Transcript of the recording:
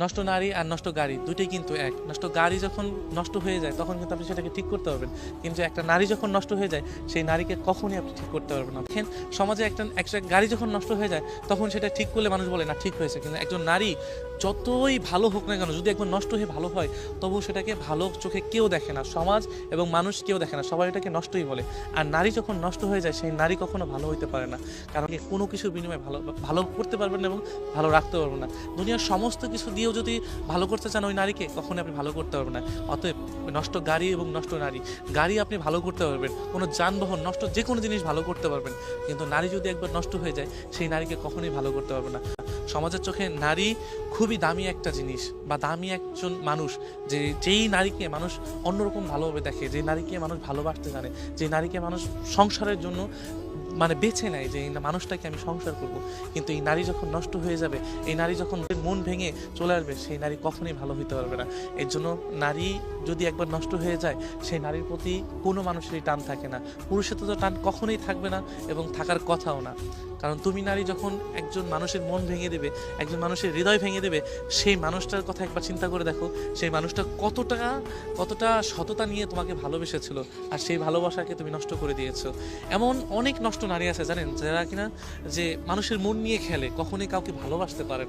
নষ্ট নারী আর নষ্ট গাড়ি দুটোই কিন্তু এক। নষ্ট গাড়ি যখন নষ্ট হয়ে যায় তখন কিন্তু আপনি সেটাকে ঠিক করতে পারবেন, কিন্তু একটা নারী যখন নষ্ট হয়ে যায় সেই নারীকে কখনই আপনি ঠিক করতে পারবেন না। দেখেন সমাজে একটা একটা গাড়ি যখন নষ্ট হয়ে যায় তখন সেটা ঠিক করলে মানুষ বলে না ঠিক হয়েছে, কিন্তু একজন নারী যতই ভালো হোক না কেন যদি একবার নষ্ট হয়ে ভালো হয় তবুও সেটাকে ভালো চোখে কেউ দেখে না, সমাজ এবং মানুষ কেউ দেখে না, সবাই এটাকে নষ্টই বলে। আর নারী যখন নষ্ট হয়ে যায় সেই নারী কখনো ভালো হইতে পারে না, কারণ কোনো কিছুর বিনিময়ে ভালো ভালো করতে পারবেন না এবং ভালো রাখতে পারবেন না। দুনিয়ার সমস্ত কিছু দিয়েও যদি ভালো করতে চান ওই নারীকে কখনোই আপনি ভালো করতে পারবেন না। অতএব নষ্ট গাড়ি এবং নষ্ট নারী, গাড়ি আপনি ভালো করতে পারবেন, কোনো যানবাহন নষ্ট যে কোনো জিনিস ভালো করতে পারবেন, কিন্তু নারী যদি একবার নষ্ট হয়ে যায় সেই নারীকে কখনোই ভালো করতে পারবে না। সমাজের চোখে নারী খুবই দামি একটা জিনিস বা দামি একজন মানুষ, যেই নারীকে মানুষ অন্যরকম ভালোভাবে দেখে, যে নারীকে মানুষ ভালোবাসতে জানে, যে নারীকে মানুষ সংসারের জন্য মানে বেছে নেয় যে এই মানুষটাকে আমি সংসার করব। কিন্তু এই নারী যখন নষ্ট হয়ে যাবে, এই নারী যখন মন ভেঙে চলে আসবে, সেই নারী কখনোই ভালো হতে পারবে না। এর জন্য নারী যদি একবার নষ্ট হয়ে যায় সেই নারীর প্রতি কোনো মানুষেরই টান থাকে না, পুরুষের তো টান কখনোই থাকবে না এবং থাকার কথাও না। কারণ তুমি নারী যখন একজন মানুষের মন ভেঙে দেবে, একজন মানুষের হৃদয় ভেঙে দেবে, সেই মানুষটার কথা একবার চিন্তা করে দেখো, সেই মানুষটা কতটা সততা নিয়ে তোমাকে ভালোবেসেছিল, আর সেই ভালোবাসাকে তুমি নষ্ট করে দিয়েছো। এমন অনেক নষ্ট নারী আছে জানেন, যারা কিনা যে মানুষের মন নিয়ে খেলে, কখনোই কাউকে ভালোবাসতে পারে না।